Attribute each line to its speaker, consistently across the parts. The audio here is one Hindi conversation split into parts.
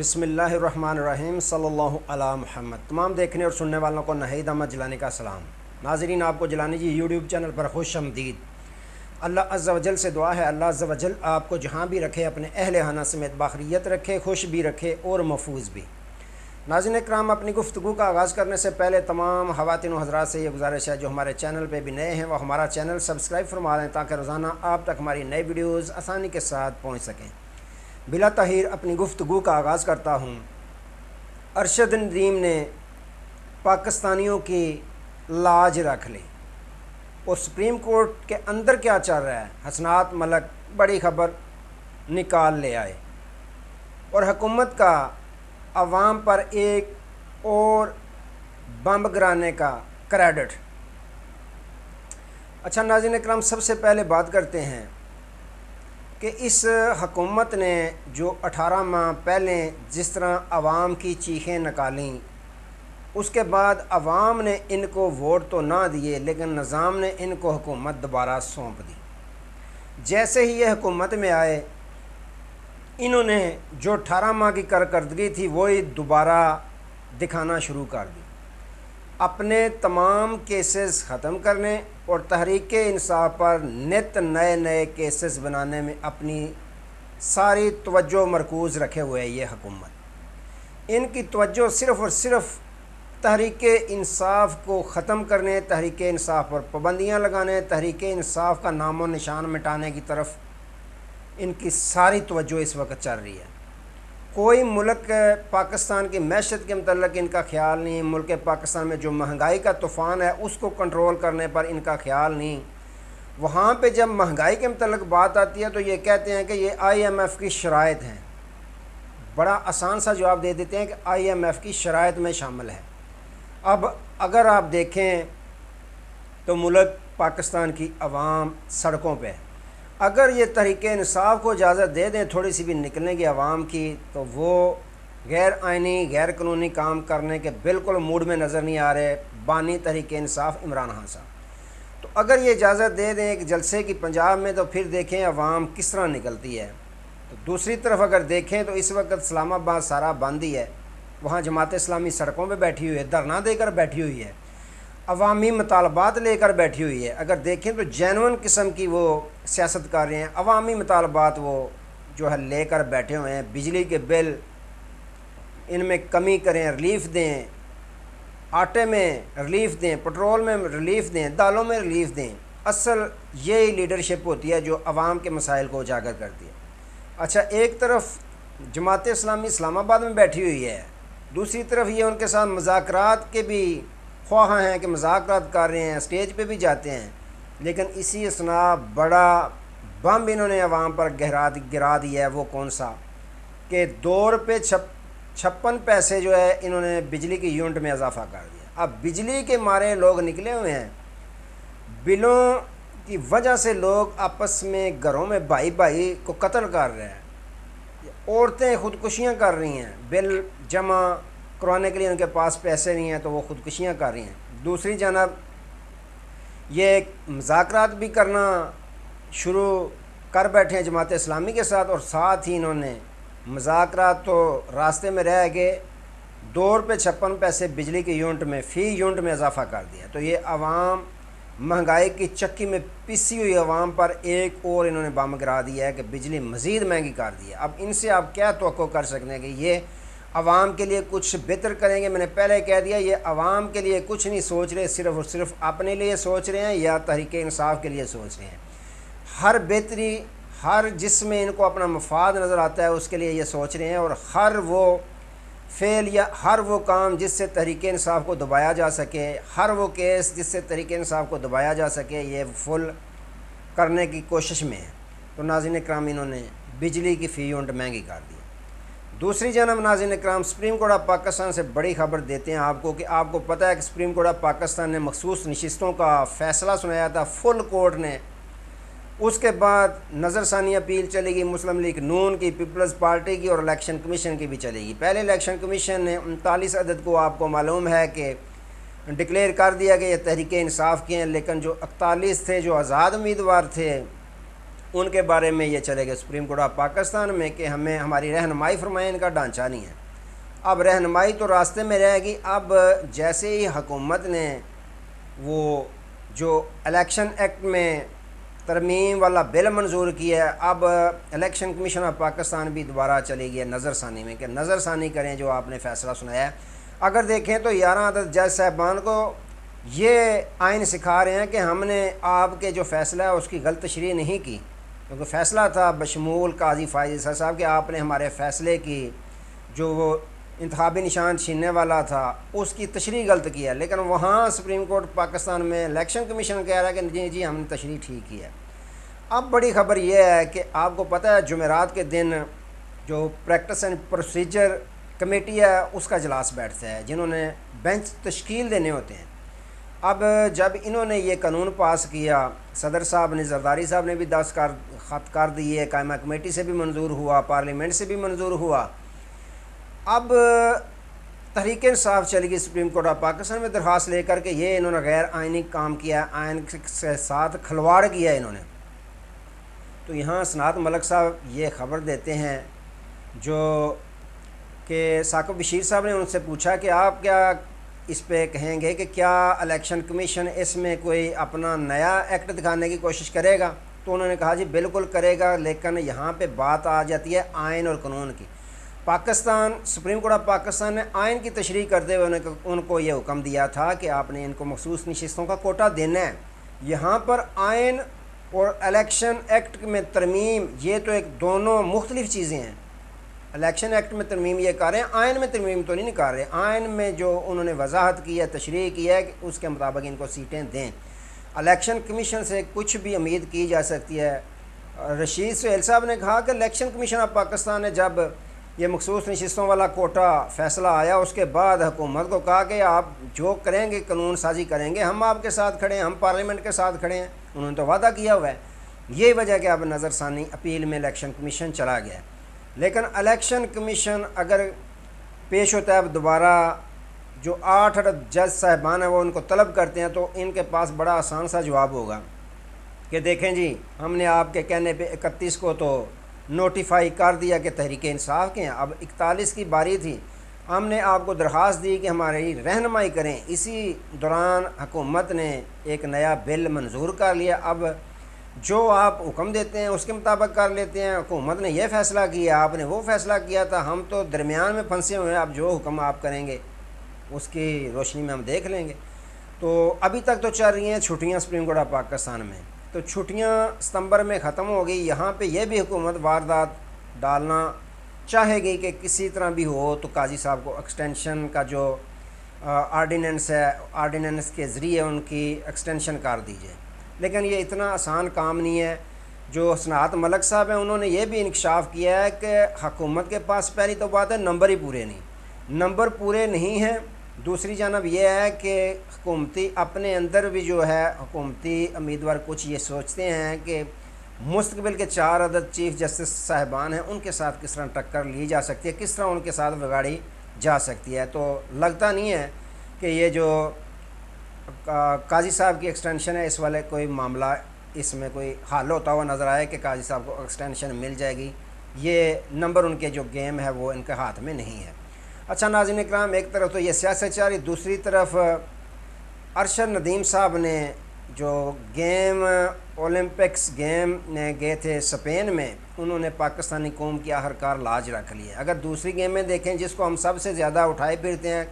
Speaker 1: बिस्मिल्लाहिर्रहमानिर्रहीम सल्लल्लाहु अला मुहम्मद। तमाम देखने और सुनने वालों को नहीद अहमद जिलानी का सलाम। नाज़रीन, आपको जिलानी जी यूट्यूब चैनल पर खुश आमदीद। अल्लाह अज़्ज़ा वजल से दुआ है अल्लाह अज़्ज़ा वजल आपको जहाँ भी रखे अपने अहल खाना समेत बाखरियत रखे, खुश भी रखे और महफूज भी। नाज़रीन इकराम, अपनी गुफ्तगू का आगाज़ करने से पहले तमाम ख़वातीन व हज़रात से ये गुजारिश है जो हमारे चैनल पर भी नए हैं वह हमारा चैनल सब्सक्राइब फरमा लें ताकि रोज़ाना आप तक हमारी नई वीडियोज़ आसानी के साथ पहुँच सकें। बिला ताहीर अपनी गुफ्तगू का आगाज़ करता हूँ। अरशद नदीम ने पाकिस्तानियों की लाज रख ली और सुप्रीम कोर्ट के अंदर क्या चल रहा है, हसनात मलक बड़ी खबर निकाल ले आए और हुकूमत का अवाम पर एक और बम गिराने का क्रेडिट। अच्छा नाज़रीन इकराम, सबसे पहले बात करते हैं कि इस हुकूमत ने जो 18 माह पहले जिस तरह आवाम की चीखें निकालीं, उसके बाद आवाम ने इनको वोट तो ना दिए लेकिन निज़ाम ने इनको हुकूमत दोबारा सौंप दी। जैसे ही ये हुकूमत में आए, इन्होंने जो 18 माह की कारकर्दगी थी वही दोबारा दिखाना शुरू कर दी। अपने तमाम केसेस ख़त्म करने और तहरीक इंसाफ पर नित नए नए केसेस बनाने में अपनी सारी तवज्जो मरकूज़ रखे हुए है ये हुकूमत। इनकी तवज्जो सिर्फ़ और सिर्फ तहरीक इंसाफ को ख़त्म करने, तहरीक इंसाफ पर पाबंदियाँ लगाने, तहरीक इंसाफ का नामो निशान मिटाने की तरफ इनकी सारी तवज्जो इस वक्त चल रही है। कोई मुल्क पाकिस्तान की मैशत के मतलब इनका ख्याल नहीं, मुल्क पाकिस्तान में जो महंगाई का तूफ़ान है उसको कंट्रोल करने पर इनका ख्याल नहीं। वहाँ पे जब महंगाई के मतलब बात आती है तो ये कहते हैं कि ये IMF की शराइत हैं। बड़ा आसान सा जवाब दे देते हैं कि IMF की शराइत में शामिल है। अब अगर आप देखें तो मुल्क पाकिस्तान की आवाम सड़कों पे है। अगर ये तहरीक इंसाफ को इजाज़त दे दें थोड़ी सी भी निकलने की आवाम की, तो वो गैर आइनी गैर कानूनी काम करने के बिल्कुल मूड में नज़र नहीं आ रहे बानी तहरीक इंसाफ इमरान खान साहब। तो अगर ये इजाज़त दे दें एक जलसे की पंजाब में, तो फिर देखें आवाम किस तरह निकलती है। तो दूसरी तरफ अगर देखें तो इस वक्त इस्लामाबाद सारा बंद ही है। वहाँ जमात इस्लामी सड़कों पर बैठी हुई है, धरना देकर बैठी हुई है, अवामी मुतालबात लेकर बैठी हुई है। अगर देखें तो जेन्युइन किस्म की वो सियासत कर रहे हैं, अवामी मुतालबात वो जो है लेकर बैठे हुए हैं। बिजली के बिल इनमें कमी करें, रिलीफ़ दें, आटे में रिलीफ़ दें, पेट्रोल में रिलीफ़ दें, दालों में रिलीफ़ दें। असल यही लीडरशिप होती है जो अवाम के मसाइल को उजागर करती है। अच्छा, एक तरफ जमात इस्लामी इस्लामाबाद में बैठी हुई है, दूसरी तरफ ये उनके साथ मुज़ाकरात के भी ख्वाह हैं कि मुज़ाकरात कर रहे हैं, स्टेज पे भी जाते हैं, लेकिन इसी असना बड़ा बम इन्होंने अवाम पर गिरा दिया है। वो कौन सा कि ₹2.56 जो है इन्होंने बिजली की यूनिट में इजाफ़ा कर दिया। अब बिजली के मारे लोग निकले हुए हैं, बिलों की वजह से लोग आपस में घरों में भाई भाई को कत्ल कर रहे हैं, औरतें ख़ुदकुशियाँ कर रही हैं, बिल जमा करवाने के लिए उनके पास पैसे नहीं हैं तो वो ख़ुदकुशियाँ कर रही हैं। दूसरी जानब ये मुज़ाकरात भी करना शुरू कर बैठे हैं जमात इस्लामी के साथ, और साथ ही इन्होंने मुज़ाकरात तो रास्ते में रह गए, ₹2.56 बिजली की यूनिट में फ़ी यूनिट में इजाफ़ा कर दिया। तो ये आवाम महंगाई की चक्की में पिसी हुई आवाम पर एक और इन्होंने बम गिरा दिया है कि बिजली मज़ीद महंगी कर दी है। अब इनसे आप क्या तवक्को कर सकते हैं कि ये आवाम के लिए कुछ बेहतर करेंगे। मैंने पहले कह दिया ये आवाम के लिए कुछ नहीं सोच रहे, सिर्फ़ और सिर्फ अपने लिए सोच रहे हैं या तहरीक इंसाफ के लिए सोच रहे हैं। हर बेहतरी, हर जिसमें इनको अपना मफाद नज़र आता है उसके लिए ये सोच रहे हैं, और हर वो फेल या हर वो काम जिससे तहरीक इंसाफ को दबाया जा सके, हर वो केस जिससे तहरीक इंसाफ को दबाया जा सके, ये फुल करने की कोशिश में है। तो नाज़रीन इकराम, इन्होंने बिजली की फ़ी यूनिट महंगी कर दी। दूसरी जानब नाज़रीन इकराम, सुप्रीम कोर्ट ऑफ पाकिस्तान से बड़ी खबर देते हैं आपको कि आपको पता है कि सुप्रीम कोर्ट ऑफ पाकिस्तान ने मखसूस नशिस्तों का फ़ैसला सुनाया था फुल कोर्ट ने। उसके बाद नज़रसानी अपील चलेगी मुस्लिम लीग नून की, पीपल्स पार्टी की और इलेक्शन कमीशन की भी चलेगी। पहले इलेक्शन कमीशन ने 39 अदद को आपको मालूम है कि डिक्लेयर कर दिया कि ये तहरीक इंसाफ के हैं, लेकिन जो 41 थे जो आज़ाद उम्मीदवार थे उनके बारे में ये चले गए सुप्रीम कोर्ट ऑफ पाकिस्तान में कि हमें हमारी रहनुमाई फरमाएं, इनका ढांचा नहीं है। अब रहनुमाई तो रास्ते में रहेगी। अब जैसे ही हुकूमत ने वो जो इलेक्शन एक्ट में तरमीम वाला बिल मंजूर किया है, अब इलेक्शन कमीशन ऑफ पाकिस्तान भी दोबारा चली गई है नज़रसानी में कि नज़रसानी करें जो आपने फ़ैसला सुनाया है। अगर देखें तो 11 अदद जज साहबान को ये आइन सिखा रहे हैं कि हमने आपके जो फ़ैसला है उसकी गलत तशरीह नहीं की, क्योंकि फ़ैसला था बशमूल काजी फायज ईसा साहब कि आपने हमारे फ़ैसले की जो वो इंतखाबी निशान छीनने वाला था उसकी तशरीह गलत किया। लेकिन वहाँ सुप्रीम कोर्ट पाकिस्तान में इलेक्शन कमीशन कह रहा है कि जी जी हमने तशरीह ठीक की है। अब बड़ी ख़बर यह है कि आपको पता है जुमेरात के दिन जो प्रैक्टिस एंड प्रोसीजर कमेटी है उसका इजलास बैठता है, जिन्होंने बेंच तश्कील देने होते हैं। अब जब इन्होंने ये कानून पास किया, सदर साहब ने, जरदारी साहब ने भी 10 ख़त कर दिए, कायमा कमेटी से भी मंजूर हुआ, पार्लियामेंट से भी मंजूर हुआ। अब तहरीक इंसाफ चली गई सुप्रीम कोर्ट ऑफ पाकिस्तान में दरख्वास्त लेकर के ये इन्होंने गैर आइनी काम किया, आइन के साथ खिलवाड़ किया इन्होंने। तो यहाँ सनात मलिक साहब ये ख़बर देते हैं जो कि साकिब बशीर साहब ने उनसे पूछा कि आप क्या इस पे कहेंगे कि क्या इलेक्शन कमीशन इसमें कोई अपना नया एक्ट दिखाने की कोशिश करेगा। तो उन्होंने कहा जी बिल्कुल करेगा, लेकिन यहाँ पे बात आ जाती है आइन और कानून की। Pakistan supreme court of Pakistan ने आइन की तशरीह करते हुए उनको ये हुक्म दिया था कि आपने इनको मखसूस नशिस्तों का कोटा देना है। यहाँ पर आइन और इलेक्शन एक्ट में तरमीम ये तो एक दोनों मुख्तलिफ चीज़ें हैं। इलेक्शन एक्ट में तरमीम ये कर रहे हैं, आइन में तरमीम तो नहीं कर रहे। आइन में जो उन्होंने वजाहत की है, तशरीह की है कि उसके मुताबिक इनको सीटें दें। इलेक्शन कमीशन से कुछ भी उम्मीद की जा सकती है। रशीद सुहेल साहब ने कहा कि इलेक्शन कमीशन ऑफ पाकिस्तान ने जब ये मखसूस नशिस्तों वाला कोटा फ़ैसला आया उसके बाद हुकूमत को कहा कि आप जो करेंगे कानून साजी करेंगे, हम आपके साथ खड़े हैं, हम पार्लियामेंट के साथ खड़े हैं। उन्होंने तो वादा किया हुआ है। यही वजह कि अब नज़रसानी अपील में इलेक्शन कमीशन चला गया है। लेकिन इलेक्शन कमीशन अगर पेश होता है अब दोबारा, जो 8 जज साहिबान हैं वो उनको तलब करते हैं, तो इनके पास बड़ा आसान सा जवाब होगा कि देखें जी हमने आपके कहने पे 31 को तो नोटिफाई कर दिया कि तहरीक इंसाफ के हैं, अब 41 की बारी थी, हमने आपको दरख्वास्त दी कि हमारी रहनुमाई करें। इसी दौरान हुकूमत ने एक नया बिल मंजूर कर लिया। अब जो आप हुक्म देते हैं उसके मुताबिक कर लेते हैं। हुकूमत ने यह फ़ैसला किया, आपने वो फ़ैसला किया था, हम तो दरमियान में फंसे हुए हैं। अब जो हुक्म आप करेंगे उसकी रोशनी में हम देख लेंगे। तो अभी तक तो चल रही हैं छुट्टियां सुप्रीम कोर्ट ऑफ पाकिस्तान में, तो छुट्टियां सितंबर में ख़त्म हो गई। यहाँ पे यह भी हुकूमत वारदात डालना चाहेगी कि किसी तरह भी हो तो काजी साहब को एक्सटेंशन का जो आर्डीनेंस है, आर्डीनेंस के ज़रिए उनकी एक्सटेंशन कर दीजिए। लेकिन ये इतना आसान काम नहीं है। जो सनात मलिक साहब हैं उन्होंने ये भी इंकशाफ किया है कि हुकूमत के पास पहली तो बात है नंबर ही पूरे नहीं, नंबर पूरे नहीं हैं। दूसरी जानब यह है कि हुकूमती अपने अंदर भी जो है हुकूमती उम्मीदवार कुछ ये सोचते हैं कि मुस्तकबिल के 4 अदद चीफ़ जस्टिस साहिबान हैं उनके साथ किस तरह टक्कर ली जा सकती है, किस तरह उनके साथ बिगाड़ी जा सकती है। तो लगता नहीं है कि ये जो काजी साहब की एक्सटेंशन है इस वाले कोई मामला इसमें कोई हल होता हुआ नज़र आए कि काजी साहब को एक्सटेंशन मिल जाएगी। ये नंबर उनके जो गेम है वो इनके हाथ में नहीं है। अच्छा नाज़रीन इकराम, एक तरफ तो ये सियासत जारी, दूसरी तरफ अरशद नदीम साहब ने जो गेम ओलंपिक्स गेम ने गए थे स्पेन में, उन्होंने पाकिस्तानी कौम की आखिरकार लाज रख ली है। अगर दूसरी गेम में देखें जिसको हम सबसे ज़्यादा उठाए फिरते हैं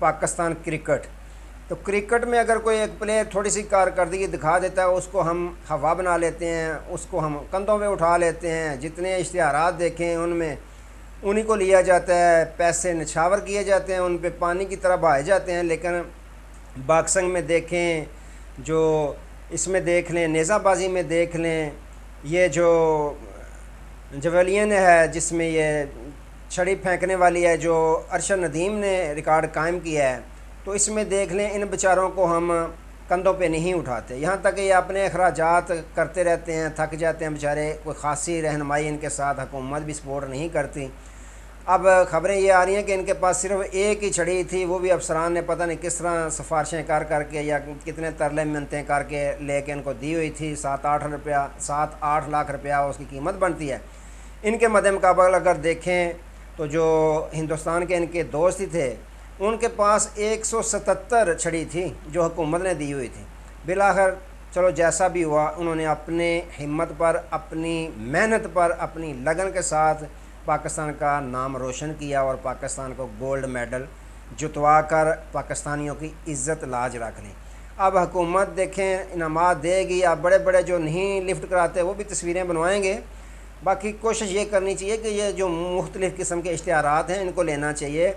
Speaker 1: पाकिस्तान क्रिकेट, तो क्रिकेट में अगर कोई एक प्लेयर थोड़ी सी कारकर्दगी दिखा देता है उसको हम हवा बना लेते हैं, उसको हम कंधों पे उठा लेते हैं। जितने इश्तिहारात देखें उनमें उन्हीं को लिया जाता है, पैसे निछावर किए जाते हैं, उन पे पानी की तरह बहाए जाते हैं। लेकिन बॉक्सिंग में देखें, जो इसमें देख लें, नेज़ाबाजी में देख लें, ये जो जवेलियन है जिसमें ये छड़ी फेंकने वाली है जो अरशद नदीम ने रिकॉर्ड कायम किया है, तो इसमें देख लें इन बेचारों को हम कंधों पे नहीं उठाते। यहाँ तक ये अपने अखराजात करते रहते हैं, थक जाते हैं बेचारे, कोई ख़ासी रहनुमाई इनके साथ हुकूमत भी सपोर्ट नहीं करती। अब ख़बरें ये आ रही हैं कि इनके पास सिर्फ एक ही छड़ी थी, वो भी अफसरान ने पता नहीं किस तरह सिफारिशें कर करके या कितने तरले मिन्नतें करके लेके इनको दी हुई थी। 7-8 लाख रुपया उसकी कीमत बनती है। इनके मद्दे मुकाबले अगर देखें तो जो हिंदुस्तान के इनके दोस्त ही थे उनके पास 177 छड़ी थी जो हुकूमत ने दी हुई थी। बिलाखिर चलो जैसा भी हुआ, उन्होंने अपने हिम्मत पर, अपनी मेहनत पर, अपनी लगन के साथ पाकिस्तान का नाम रोशन किया और पाकिस्तान को गोल्ड मेडल जुतवा कर पाकिस्तानियों की इज़्ज़त लाज रख ली। अब हुकूमत देखें इनामात देगी, अब बड़े बड़े जो नहीं लिफ्ट कराते वो भी तस्वीरें बनवाएंगे। बाकी कोशिश ये करनी चाहिए कि ये जो मुख्तलिफ़ किस्म के इश्तिहारात हैं इनको लेना चाहिए।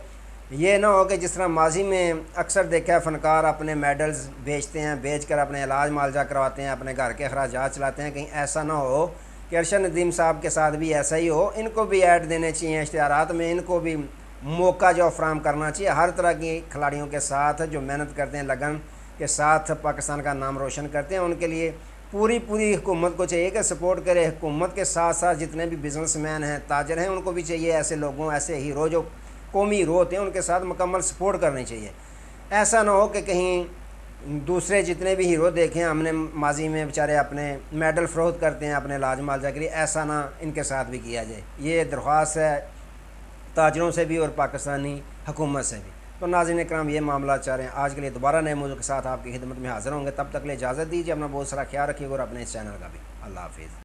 Speaker 1: ये ना हो कि जिस तरह माजी में अक्सर देखा है फ़नकार अपने मेडल्स बेचते हैं, बेच कर अपने इलाज मुआवजा करवाते हैं, अपने घर के अखराजात चलाते हैं। कहीं ऐसा ना हो कि अरशद नदीम साहब के साथ भी ऐसा ही हो। इनको भी ऐड देने चाहिए इश्तिहारात में, इनको भी मौका जो फराहम करना चाहिए हर तरह की खिलाड़ियों के साथ जो मेहनत करते हैं, लगन के साथ पाकिस्तान का नाम रोशन करते हैं। उनके लिए पूरी हुकूमत को चाहिए कि सपोर्ट करे। हुकूमत के साथ साथ जितने भी बिजनेसमैन हैं, ताजर हैं, उनको भी चाहिए ऐसे लोगों, ऐसे हीरो जो कौमी हीरो होते हैं उनके साथ मुकम्मल सपोर्ट करनी चाहिए। ऐसा ना हो कि कहीं दूसरे जितने भी हीरो देखें हमने माजी में बेचारे अपने मेडल फ़रोख्त करते हैं अपने लाज मुआवजा के लिए, ऐसा ना इनके साथ भी किया जाए। ये दरख्वास्त है ताजरों से भी और पाकिस्तानी हुकूमत से भी। तो नाज़रीन इकराम ये मामला चाह रहे हैं। आज के लिए दोबारा नए मौजू के साथ आपकी खिदमत में हाज़िर होंगे। तब तक के लिए इजाज़त दीजिए। अपना बहुत सारा ख्याल रखिएगा और अपने इस चैनल का भी। अल्लाह हाफ़िज़।